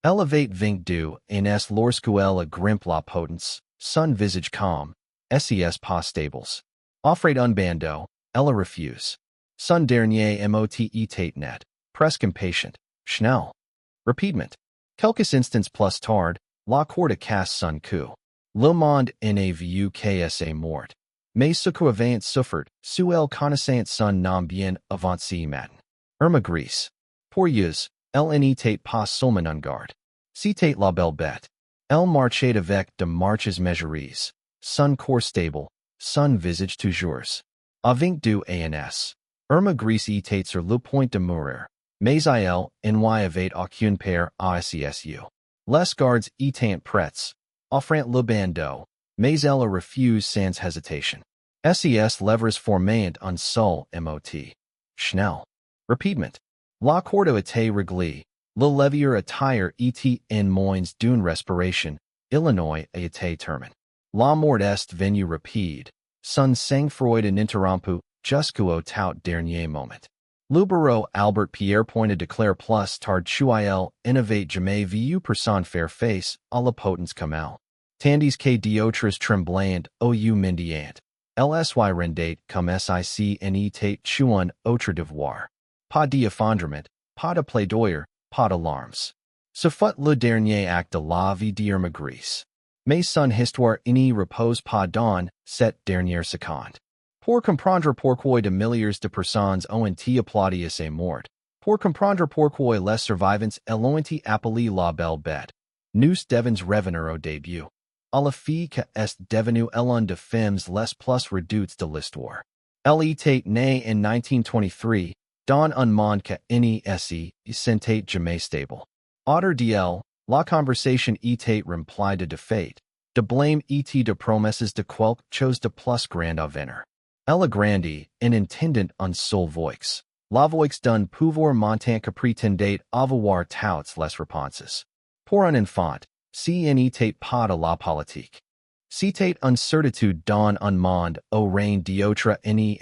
Elevate vinc du, ines lorsqu'elle grimpe la potence, son visage calme, ses pas stables. Offrait un bando, elle refuse. Son dernier mot était net, presque impatient, schnell. Rapidement. Quelques instants plus tard, la cour casse son coup. Le monde en a vu qu'est mort. Mais ce qu'avant souffert, elle connaissant son nom bien avancé matin. Irma Grese. Pour yeux, elle n'était pas seulement en garde. C'était la belle bête. Elle marchait avec de marches mesurées. Son corps stable, son visage toujours. Avec du ans. Irma Grese était sur le point de mourir. Mais elle n'y avait aucune peur à SCSU. Les gardes étant prêts. Offrant le bandeau, mais elle refuse sans hésitation. SES levres formant un seul mot. Schnell. Rapidement. La corde était réglée. Le levier attire était en moins d'une respiration. Illinois a été terminé. La mort est venue rapide. Son sang-froid ininterrompu jusqu'au tout dernier moment. Le bureau Albert Pierre pointed declare plus tard qu'elle n'avait jamais vu personne faire face à la potence comme elle. Tandis que d'autres tremblant au mendiant. LSY rendait comme sic n'était qu'un autre devoir. Pas d'effondrement, pas de plaidoyer, pas d'alarmes. Ce fut le dernier acte de la vie d'Irma Grese. Mais son histoire n'y repose pas dans cette dernière seconde. Pour comprendre pourquoi de milliers de personnes ont été applaudis et mortes, pour comprendre pourquoi les survivants l'ont appelé la belle bête, nous devons revenir au début. À la fille que est devenue l'un des femmes les plus redoutées de l'histoire. Elle était née en 1923, dans un monde que n'y sentait jamais stable. Autour d'elle, la conversation était remplie de défaites, de blâme et de promesses de quelque chose de plus grand à venir. Elle grandit en entendant un seul voix. La voix d'un pouvoir montant que prétendait avoir toutes les réponses. Pour un enfant, si n'était pas de la politique. C'était une certitude dans un monde au règne d'autres nes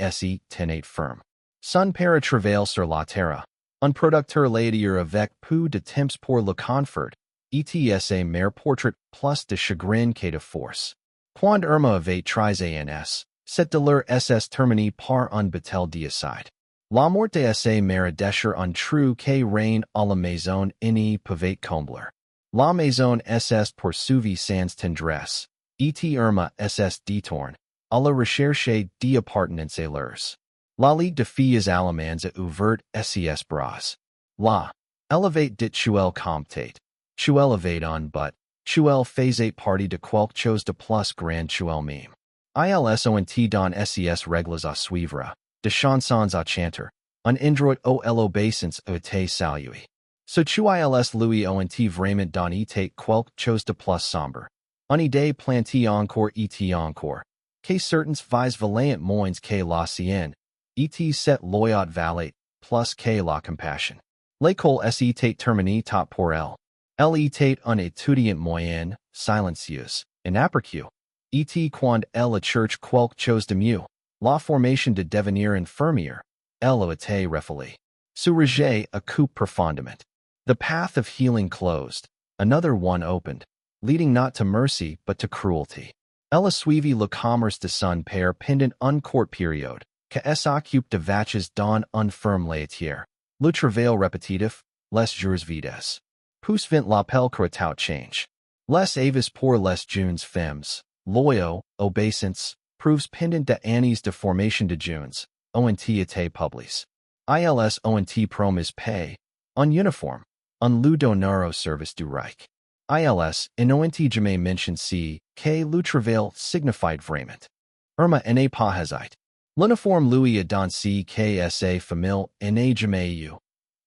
tenait ferme. Son père travaille sur la terre. Un producteur laitier avec peu de temps pour le confort. Sa mère portrait plus de chagrin que de force. Quand Irma avait 13 ans, cette douleur ss terminée par un batel déicide. La mort de sa mère déchire un trou que règne à la maison n'y pouvait combler. La maison ss poursuivie sans tendresse. Irma ss détourne, à la recherche d'appartenance à leurs. La Ligue de filles allemandes a ouvert ses bras. La, elle avait dit qu'elle comptait. Qu'elle avait un but, qu'elle faisait partie de quelque chose de plus grand qu'elle-même. Ils ont dans ses règles à suivre, de chansons à chanter, un endroit où l'obéissance a été saluée. Ce qu'ils lui ont vraiment donné était quelque chose de plus sombre. Une idée plantée encore et encore, que certains vis vaillant moins que la sienne, et cette loyat valet, plus que la compassion. L'école était terminée tot pour elle. Elle était un étudiant moyen, silencieuse, en aperçu. Et quand elle a cherché quelque chose de mieux, la formation de devenir infirmière, elle a été refusée. Ce rejet a coupé profondément. The path of healing closed, another one opened, leading not to mercy but to cruelty. Elle a suivi le commerce de son père pendant un court période, que s'occupe de vaches dans un ferme laitière. Le travail répétitif, les jours vides. Pousse vint l'appel croitout change. Les avis pour les jeunes femmes, loyaux, obéissants, proves pendant de années de formation de jeunes, ont été publiés. Ils ont promis paix, un uniforme, un lieu d'honneur au service du Reich. Ils n'ont jamais mentionné que le travail signified vraiment. Irma n'a pas hésité. L'uniforme lui a donné que sa famille n'a jamais eu.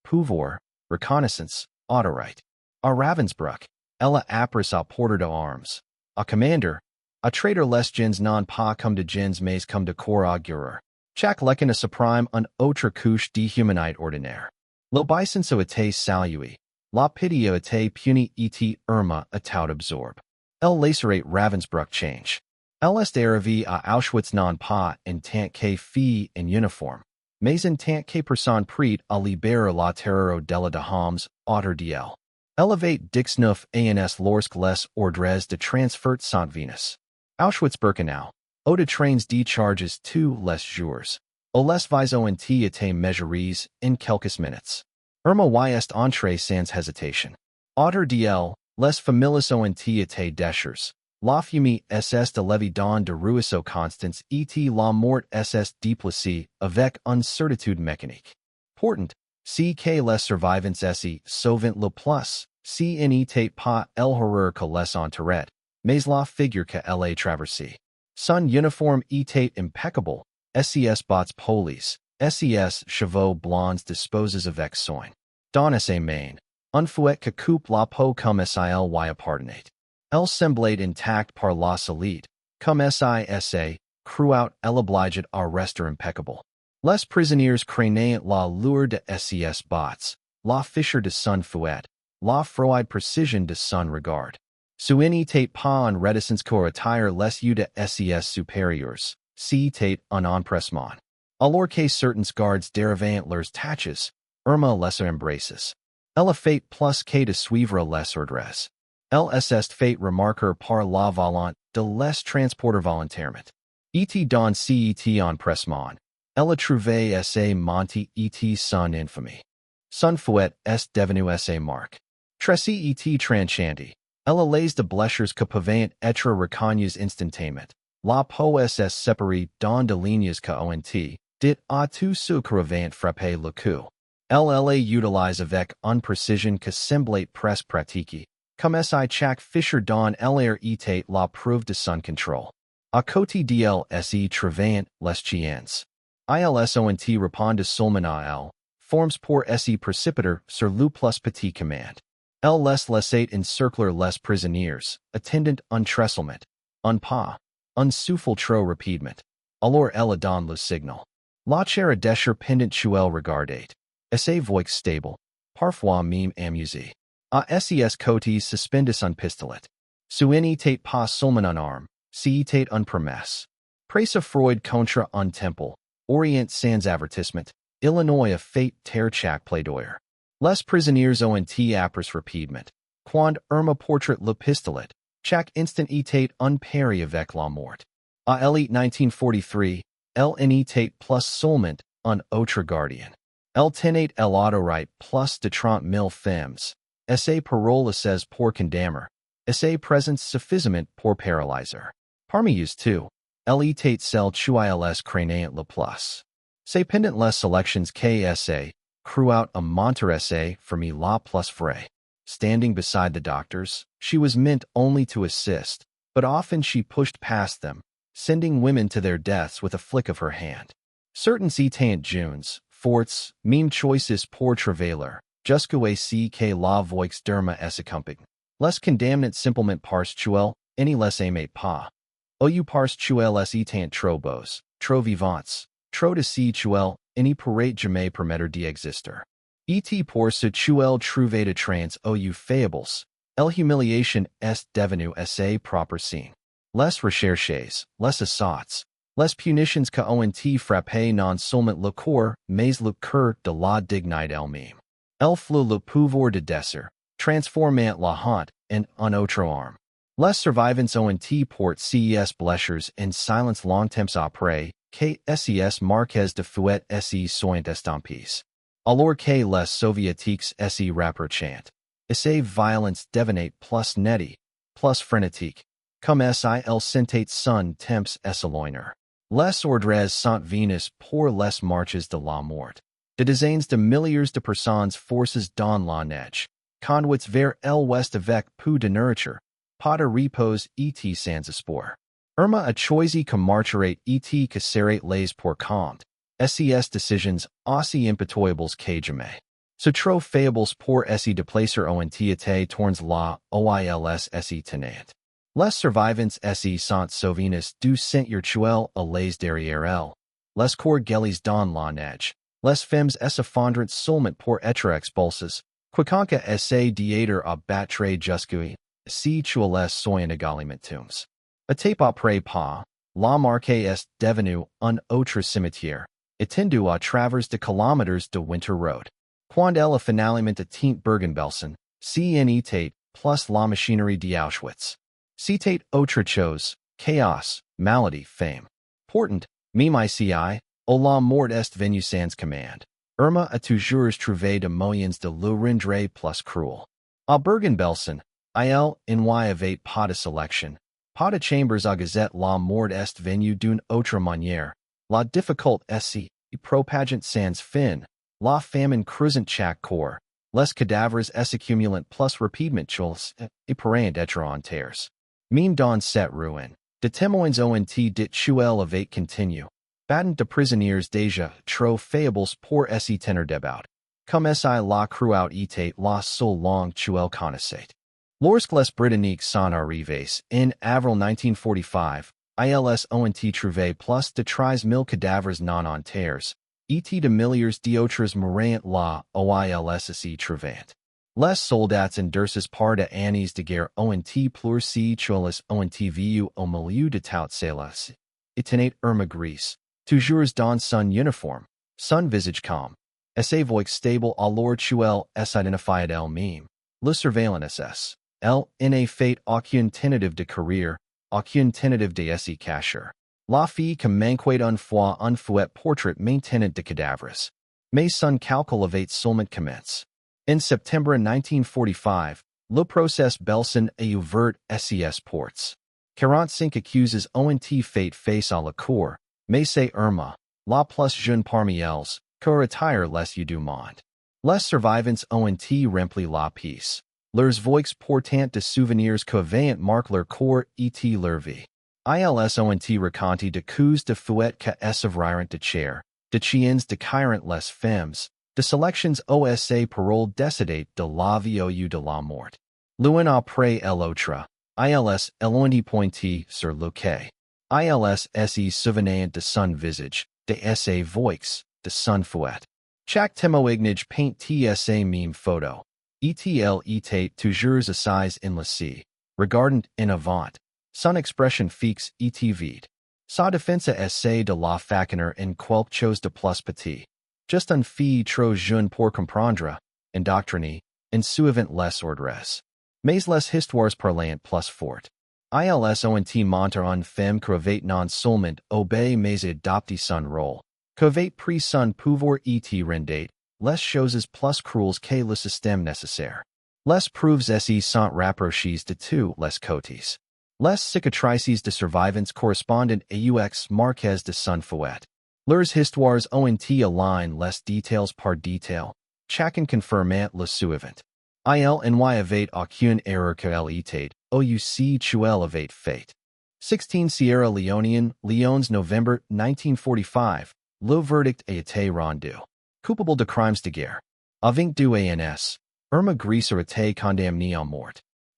Pouvoir, reconnaissance, autorité. À Ravensbrück, elle a appris à porter d'armes. À commander, à traiter les gens non pas comme de gens mais comme de corps augurer. Chaque lequin a suprême un autre couche d'humanité ordinaire. L'obéissance a été saluée. La pitié a été punie et Irma a tout absorbe. Elle laisserait Ravensbrück change. Elle est arrivée à Auschwitz non pas en tant que fille en uniforme, mais en tant que personne prête à libérer la terreur au delà de Homs, autour d'elle. Elevate Dixneuf ans lorsque les ordres de transfert sont venus. Auschwitz-Birkenau. Eau de trains décharges tous les jours. Au les vis ont été mesurés in quelques minutes. Irma est entrée sans hésitation. Auteur d'elle, les familles ont été déchires. La fumée ss de l'évident de ruisseau constance et la mort ss déplacée avec une certitude mécanique. Pourtant, si que les survivants essaient sauvant le plus, si n'était pas el horreur que les enterrait, mais la figure que elle a traversée. Son uniforme était impeccable, ses bottes polies, ses cheveux blonds disposés avec soin. Dans ses mains, un fouet que coupe la peau comme si elle lui appartenait. Elle semblait intacte par la solide, comme si cruout elle obligeait à rester impeccable. Les prisonniers craignaient la lueur de ses bottes, la fisher de son fouet, la froide précision de son regard. Ce n'était pas en réticence qu'au retire les yeux de ses supérieurs, c'était un empressement. Alors que certains gardes dérivant leurs tâches, Irma les embraces. Elle a fait plus que de suivre les ordres. Elle s'est fait remarquer par la volonté de les transporter volontairement. Et dans cet empressement, elle a trouvé ses monty et son infamie. Son fouet est devenu sa marque. Tracy et tranchante. Elle a les de blessures que peuvent être reconnues instantanément. La peau est séparée dans de lignes que ont dit à tous ceux qui avaient frappé le coup. Elle les utilise avec une précision que semblait presque pratique, comme si chaque fisher dans l'air était la preuve de son contrôle. À côté d'elle se travaillant les chiens. Ils ont répondu seulement à elle, formes pour se précipiter sur le plus petit commande. Elle les laissait encercler les prisonniers, attendant un tressellement, un pas, un souffle trop rapidement. Alors elle donne le signal. La chair déchire pendant qu'elle regardait. Sa voix stable, parfois même amusée. À ses côtés suspendus un pistolet. Ce n'était pas seulement une arme, c'était une promesse. Presse Freud contre un temple, Orient sans avertissement, Illinois a fait taire chaque plaidoyer. Les prisonniers ont été appris rapidement. Quand Irma portrait le pistolet, chaque instant était un pari avec la mort. À l'élite 1943, elle n'était plus seulement un autre gardien. Elle tenait l'autorité plus de 30 000 femmes. Ses paroles ses pour condamner. Sa présence suffisamment pour paralyser. Parmi eux tous, elle était celle qui les craignait le plus. Cependant les sélections que sa cruout a monter sa fermi la plus frais. Standing beside the doctors, she was meant only to assist, but often she pushed past them, sending women to their deaths with a flick of her hand. Certain étant junes, forts, même choices pour travailler, jusqu'à ce que la voix d'Irma s'accompagne. Les condamnés simplement parce qu'elle, ne les aimait pas. Ou parce qu'elles étant trop beaux, trop vivantes, trop de si qu'elle, ne pourrait jamais permettre d'exister. Et pour ce qu'elle trouvait de trans ou faibles, l'humiliation est devenue sa propre signe. Les recherches, les assaults, les punitions que ont été frappées non seulement le corps, mais le cœur de la dignité elle-même. Elle fleut le pouvoir de désirer, transformant la honte en une autre arme. Les survivants ont été pour ces blessures en silence longtemps après que ses marques de fouet se sont estampées. Alors que les soviétiques se rapprochant, sa violence devenait plus nette, plus frénétique, comme si elle sentait son temps s'éloigner. Les ordres sont venus pour les marches de la mort. De dizaines de milliers de personnes forces dans la neige, conduites vers l'ouest avec peu de nourriture, pas de repos et sans espoir. Irma a choisi que marcherait et que serait les pour compte. Ses décisions aussi impitoyables que jamais. Ce trop faibles pour se déplacer ont été tournes la oils se tenant. Les survivants se sont souvenus du Saint-Urtuel à les derrière elle. Les corps gelés dans la neige. Les femmes s'effondrent seulement pour être expulsées. Quiconque essaie d'être à battre jusqu'à si tu les soins également tombes. Étape après pas, la marque est devenue un autre cimetière, étendu à travers de kilomètres de winter road. Quand elle a finalement atteint Bergen-Belsen, Citate plus la machinerie d'Auschwitz. Citate autre chose, chaos, malady, fame. Portant, Memici, au la mort est venue sans commande. Irma a toujours trouvé de moyens de le rendre plus cruel. A Bergen-Belsen, il n'y avait pas de sélection, pas de chambers à gazette la mort est venue d'une autre manière. La difficult est propagant sans fin, la famine creusant chaque corps, les cadavres s'accumulant plus rapidement qu'ils parent d'être enterrés. Même dans cette ruine, de témoins ont dit tuel avait continue, battant de prisonniers déjà trop faibles pour s'y tenir debout. Comme si la cruauté était la seule langue tuel connaissait. Lorsque les Britanniques sont arrivés in avril 1945, ils ont trouvé plus de 13 000 cadavres non enterrés, et de milliers d'autres mourants là où ils s'y trouvaient. Les soldats endurcis par de années de guerre ont pleurci qu'ils ont vu au milieu de toutes celles. Itenait Irma Grese, toujours dans son uniforme, son visage calme, et sa voix stable alors qu'elle s'identifiait elle-même. Le surveillance s. Elle n'a fait aucune tentative de courir, aucune tentative de s'y cacher. La fille que manquait une fois un fouet portrait maintenant de cadavres. Mais son calcul avait seulement commencé. In September 1945, le procès Belsen a ouvert ses portes. 45 accusés ont fait face à la cour, mais c'est Irma, la plus jeune parmi elles, que retire les yeux du monde. Les survivants ont rempli la pièce. Leurs voix portant de souvenirs qu'avaient marqué leur corps et leur vie. Ils ont raconté de coups de fouet que s'ouvrirent de chair, de chiens de cairent les femmes, de sélections osa parole décidées de la vie au de la mort. L'un après l'autre, ils ont pointé sur le quai. Ils se souvenaient de son visage, de sa voix, de son fouet. Chaque témoignage peint sa même photo. ETL était toujours assise in la sea, regardant en avant. Son expression fixe était vide. Sa défense essaie de la façonner en quelque chose de plus petit. Juste une fille trop jeune pour comprendre, indoctrinée, en suivant les ordres. Mais les histoires parlantes plus fortes. Ils ont montré une femme qu'avait non seulement obéi mais adopté son rôle, qu'avait pris son pouvoir et rendu les choses plus cruelles que le système nécessaire. Les preuves se sont rapprochées de tous les côtés. Les cicatrices de survivants correspondent aux marques de son fouet. Leurs histoires ont alignent les détails par détail, chacun confirmant le suivant. Il n'y avait aucune erreur qu'elle était, ouc qu'elle avait fait. 16 Sierra Leonean, Lyons, November 1945, le verdict a été rendu. Coupable de crimes de guerre. Avec du ans, Irma Grese a été condamnée à mort.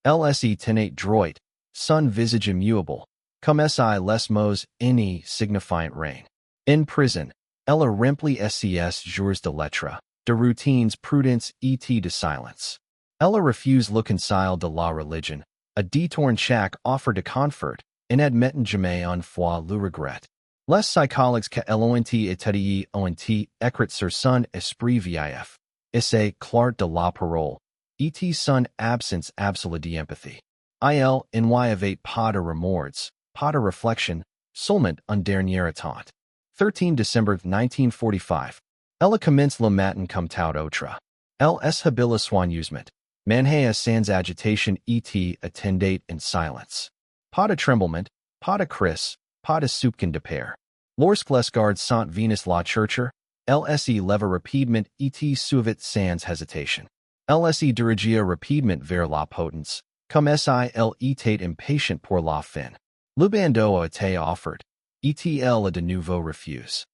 Elle se tenait droite, son visage immuable, comme si les mots ne signifiant rien. In prison, elle a rempli ses jours de lettres, de routines prudence et de silence. Elle a refusé le conseil de la religion, a détourné chaque offre de confort, en admettant jamais une fois le regret. Les psychologues qu'elle ont étudiés ont écrit sur son esprit vif, c'est clair de la parole, et son absence absolue d'empathie. Il n'y avait pas de remords, pas de réflexion, seulement un dernier attente. 13 December 1945. Elle commence le matin comme tout autre. Elle habile soigneusement. Manhea sans agitation et attendait in silence. Pas de tremblement, pas de cris, pas de soupçon de peur. Lorsque les gardes sont venus la chercher, elle se leva rapidement et suivit sans hésitation. Elle se dirigia rapidement vers la potence, comme si elle était impatient pour la fin. Le bandeau a été offert, et elle a de nouveau refusé.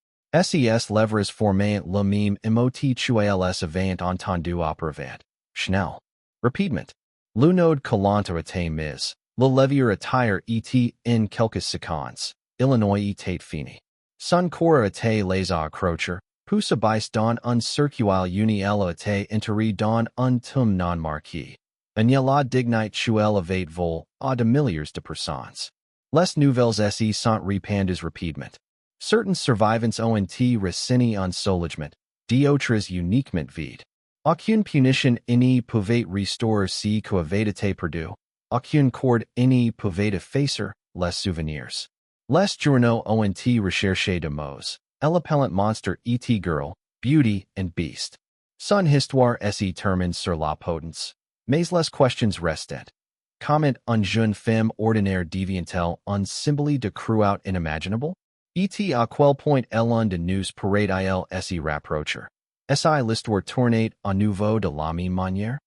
Ses lèvres formaient le même émotif qu'elles avaient entendu auparavant. Schnell. Rapidement. Le node collant a été mis, le levier attire était in quelques secondes. Illinois était fini. Son corps a été laissé accrocher, pousse bise dans un circuit uni elle a été enterrée dans un tombe non marqué. And la dignité qu'elle avait vol à de milliers de personnes. Les nouvelles se sont répandues rapidement. Certains survivants ont ressigné un soulagement, d'autres uniquement vide. Aucune punition ne pouvait restaurer ce que avait été perdu. Aucune corde ne pouvait effacer les souvenirs. Les journaux ont recherché de mots. L'appellant monster et girl, beauty and beast. Son histoire est terminée sur la potence. Mais les questions restent. Comment une jeune femme ordinaire devient-elle un symbole de cruauté inimaginable? Et à quel point elle de nous pourrait-elle s'y rapprocher? Est-ce l'histoire tournée à nouveau de la même manière?